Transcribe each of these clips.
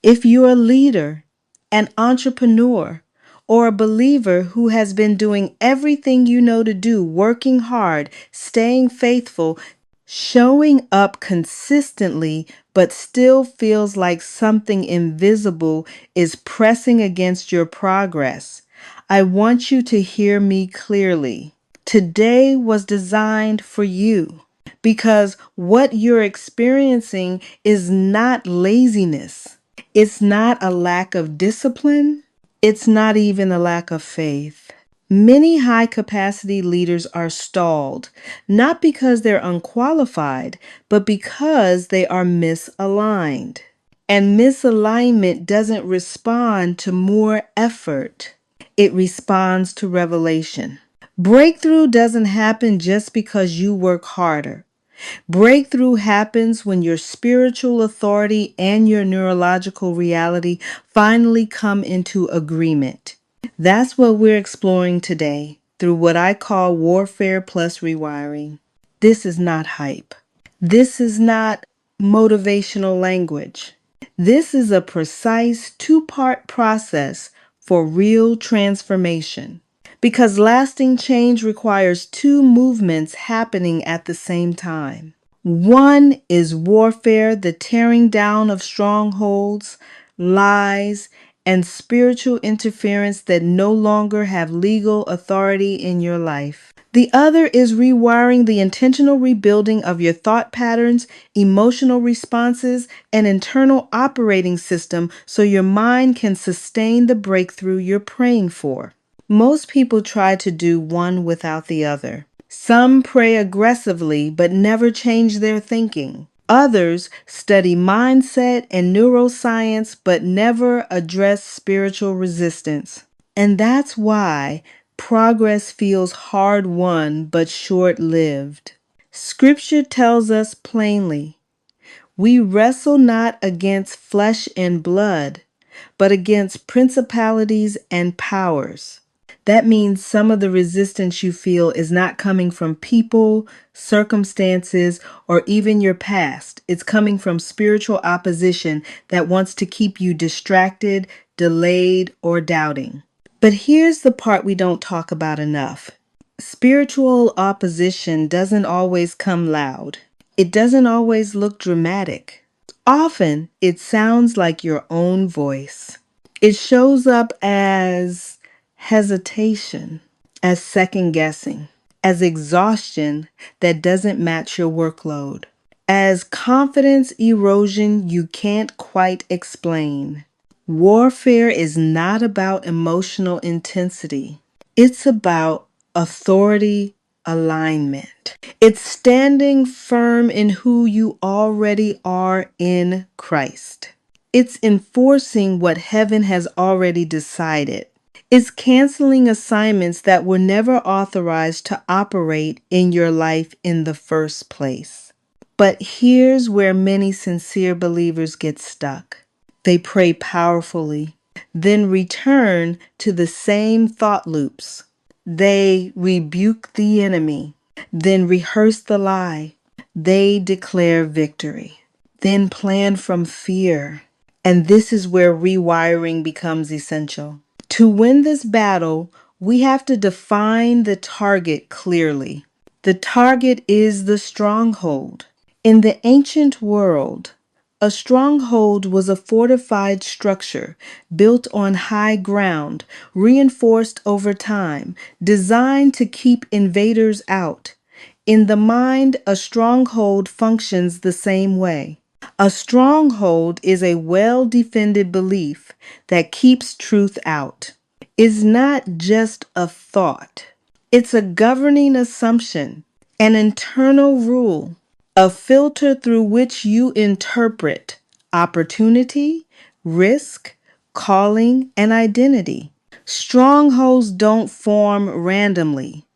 If you're a leader, an entrepreneur, or a believer who has been doing everything you know to do, working hard, staying faithful, showing up consistently, but still feels like something invisible is pressing against your progress, I want you to hear me clearly. Today was designed for you because what you're experiencing is not laziness. It's not a lack of discipline. It's not even a lack of faith. Many high capacity leaders are stalled, not because they're unqualified, but because they are misaligned. And misalignment doesn't respond to more effort, it responds to revelation. Breakthrough doesn't happen just because you work harder. Breakthrough happens when your spiritual authority and your neurological reality finally come into agreement. That's what we're exploring today through what I call Warfare plus Rewiring. This is not hype. This is not motivational language. This is a precise two-part process for real transformation. Because lasting change requires two movements happening at the same time. One is warfare, the tearing down of strongholds, lies, and spiritual interference that no longer have legal authority in your life. The other is rewiring, the intentional rebuilding of your thought patterns, emotional responses, and internal operating system so your mind can sustain the breakthrough you're praying for. Most people try to do one without the other. Some pray aggressively but never change their thinking. Others study mindset and neuroscience but never address spiritual resistance. And that's why progress feels hard won but short lived. Scripture tells us plainly, we wrestle not against flesh and blood, but against principalities and powers. That means some of the resistance you feel is not coming from people, circumstances, or even your past. It's coming from spiritual opposition that wants to keep you distracted, delayed, or doubting. But here's the part we don't talk about enough. Spiritual opposition doesn't always come loud. It doesn't always look dramatic. Often, it sounds like your own voice. It shows up as hesitation, as second guessing, as exhaustion that doesn't match your workload, as confidence erosion you can't quite explain. Warfare is not about emotional intensity. It's about authority alignment. It's standing firm in who you already are in Christ. It's enforcing what heaven has already decided. It's canceling assignments that were never authorized to operate in your life in the first place. But here's where many sincere believers get stuck. They pray powerfully, then return to the same thought loops. They rebuke the enemy, then rehearse the lie. They declare victory, then plan from fear. And this is where rewiring becomes essential. To win this battle, we have to define the target clearly. The target is the stronghold. In the ancient world, a stronghold was a fortified structure built on high ground, reinforced over time, designed to keep invaders out. In the mind, a stronghold functions the same way. A stronghold is a well-defended belief that keeps truth out. It's not just a thought. It's a governing assumption, an internal rule, a filter through which you interpret opportunity, risk, calling, and identity. Strongholds don't form randomly.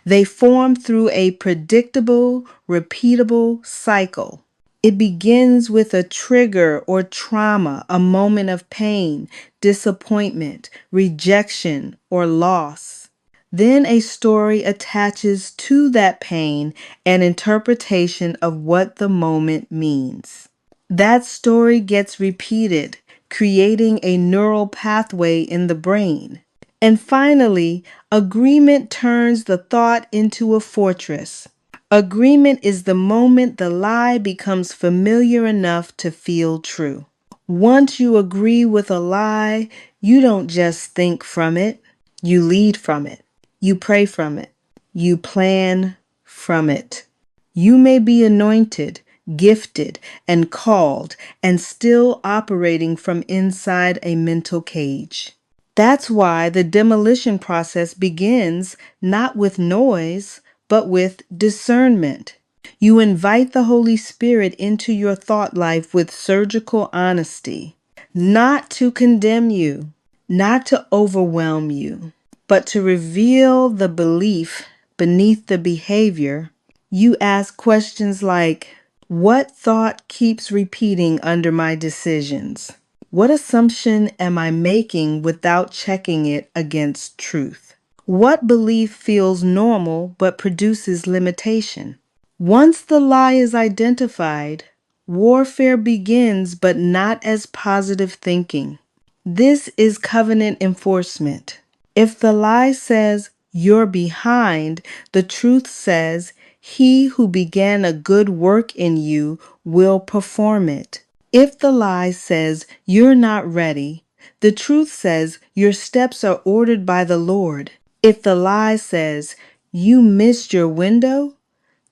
They form through a predictable, repeatable cycle. It begins with a trigger or trauma, a moment of pain, disappointment, rejection, or loss. Then a story attaches to that pain an interpretation of what the moment means. That story gets repeated, creating a neural pathway in the brain. And finally, agreement turns the thought into a fortress. Agreement is the moment the lie becomes familiar enough to feel true. Once you agree with a lie, you don't just think from it, you lead from it. You pray from it. You plan from it. You may be anointed, gifted, and called, and still operating from inside a mental cage. That's why the demolition process begins not with noise, but with discernment. You invite the Holy Spirit into your thought life with surgical honesty, not to condemn you, not to overwhelm you, but to reveal the belief beneath the behavior. You ask questions like, what thought keeps repeating under my decisions? What assumption am I making without checking it against truth? What belief feels normal but produces limitation? Once the lie is identified, warfare begins, but not as positive thinking. This is covenant enforcement. If the lie says you're behind, the truth says he who began a good work in you will perform it. If the lie says you're not ready, the truth says your steps are ordered by the Lord. If the lie says you missed your window,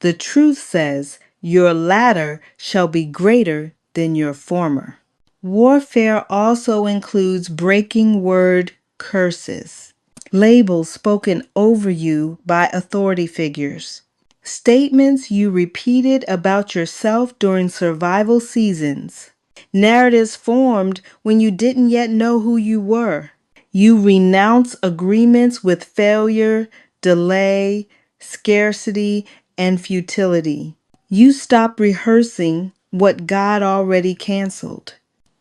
the truth says your latter shall be greater than your former. Warfare also includes breaking word curses, labels spoken over you by authority figures, statements you repeated about yourself during survival seasons, narratives formed when you didn't yet know who you were. You renounce agreements with failure, delay, scarcity, and futility. You stop rehearsing what God already canceled.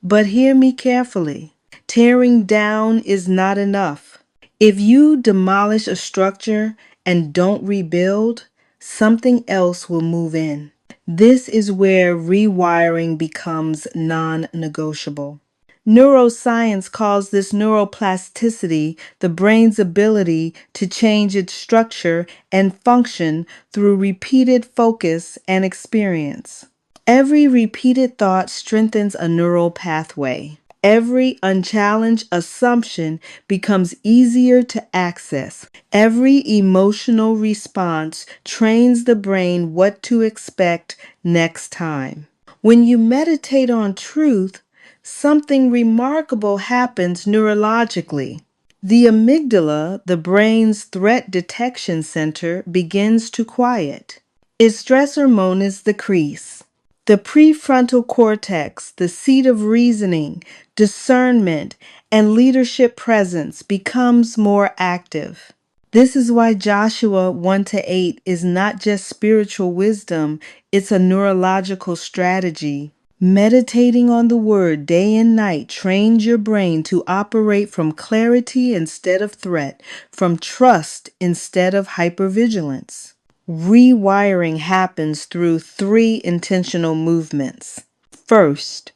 But hear me carefully. Tearing down is not enough. If you demolish a structure and don't rebuild, something else will move in. This is where rewiring becomes non-negotiable. Neuroscience calls this neuroplasticity, the brain's ability to change its structure and function through repeated focus and experience. Every repeated thought strengthens a neural pathway. Every unchallenged assumption becomes easier to access. Every emotional response trains the brain what to expect next time. When you meditate on truth, something remarkable happens neurologically. The amygdala, the brain's threat detection center, begins to quiet. Its stress hormones decrease. The prefrontal cortex, the seat of reasoning, discernment, and leadership presence, becomes more active. This is why Joshua 1-8 is not just spiritual wisdom, it's a neurological strategy. Meditating on the word day and night trains your brain to operate from clarity instead of threat, from trust instead of hypervigilance. Rewiring happens through 3 intentional movements. First,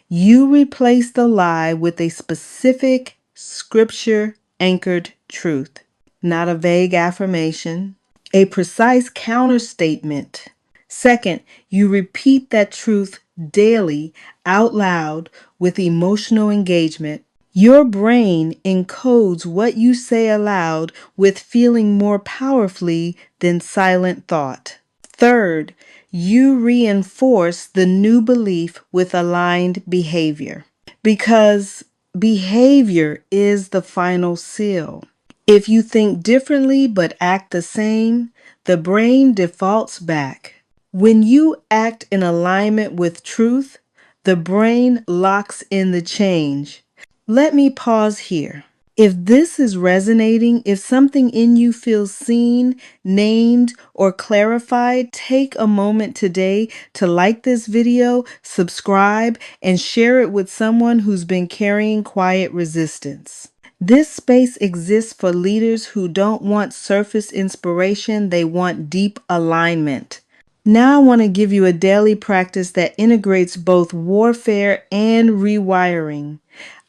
you replace the lie with a specific scripture-anchored truth, not a vague affirmation, a precise counterstatement. Second, you repeat that truth daily out loud with emotional engagement. Your brain encodes what you say aloud with feeling more powerfully than silent thought. Third, you reinforce the new belief with aligned behavior, because behavior is the final seal. If you think differently but act the same, the brain defaults back. When you act in alignment with truth, the brain locks in the change. Let me pause here. If this is resonating, if something in you feels seen, named, or clarified, take a moment today to like this video, subscribe, and share it with someone who's been carrying quiet resistance. This space exists for leaders who don't want surface inspiration, they want deep alignment. Now I want to give you a daily practice that integrates both warfare and rewiring.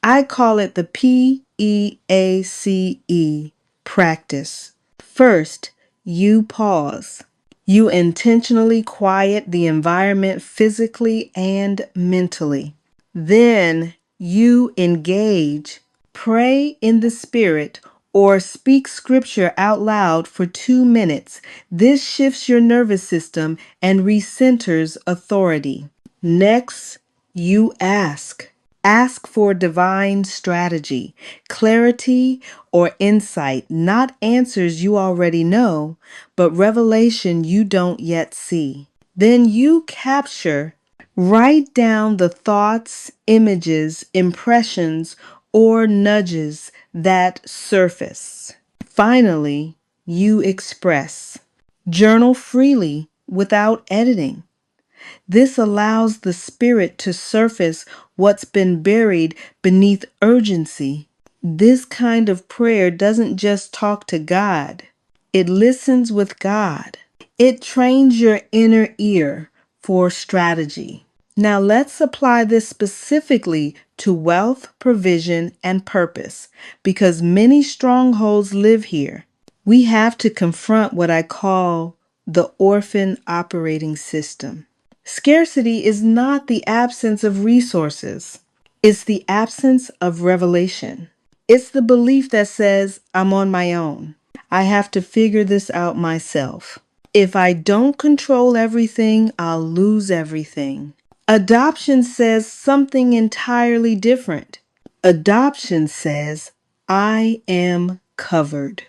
I call it the PEACE practice. First, you pause. You intentionally quiet the environment physically and mentally. Then you engage. Pray in the Spirit or speak scripture out loud for 2 minutes. This shifts your nervous system and recenters authority. Next, you ask. Ask for divine strategy, clarity, or insight, not answers you already know, but revelation you don't yet see. Then you capture. Write down the thoughts, images, impressions, or nudges that surface. Finally, you express. Journal freely without editing. This allows the spirit to surface what's been buried beneath urgency. This kind of prayer doesn't just talk to God, it listens with God. It trains your inner ear for strategy. Now let's apply this specifically to wealth, provision, and purpose because many strongholds live here. We have to confront what I call the orphan operating system. Scarcity is not the absence of resources. It's the absence of revelation. It's the belief that says, I'm on my own. I have to figure this out myself. If I don't control everything, I'll lose everything. Adoption says something entirely different. Adoption says, I am covered.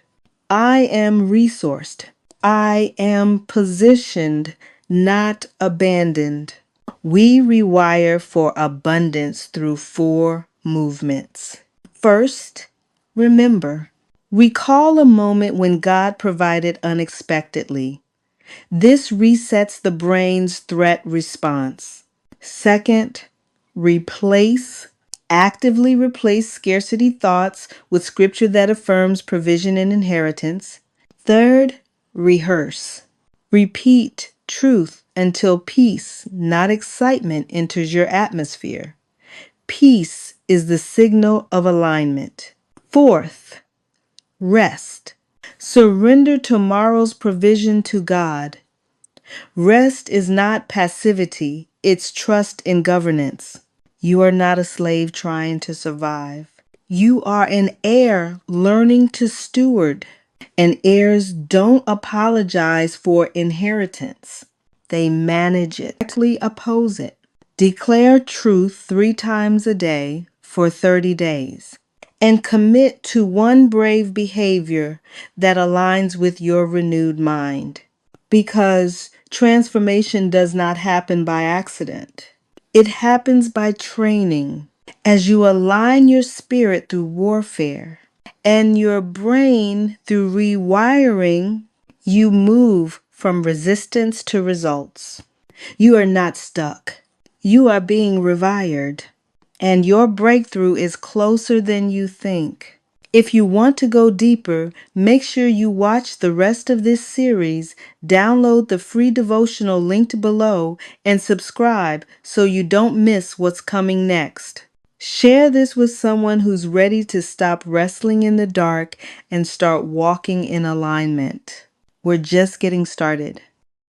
I am resourced. I am positioned, not abandoned. We rewire for abundance through 4 movements. First, remember. Recall a moment when God provided unexpectedly. This resets the brain's threat response. Second, replace. Actively replace scarcity thoughts with scripture that affirms provision and inheritance. Third, rehearse. Repeat truth until peace, not excitement, enters your atmosphere. Peace is the signal of alignment. Fourth, rest. Surrender tomorrow's provision to God. Rest is not passivity, it's trust in governance. You are not a slave trying to survive. You are an heir learning to steward. And heirs don't apologize for inheritance. They manage it. Directly oppose it. Declare truth 3 times a day for 30 days. And commit to one brave behavior that aligns with your renewed mind. Because transformation does not happen by accident. It happens by training. As you align your spirit through warfare and your brain through rewiring, you move from resistance to results. You are not stuck. You are being rewired. And your breakthrough is closer than you think. If you want to go deeper, make sure you watch the rest of this series, download the free devotional linked below, and subscribe so you don't miss what's coming next. Share this with someone who's ready to stop wrestling in the dark and start walking in alignment. We're just getting started.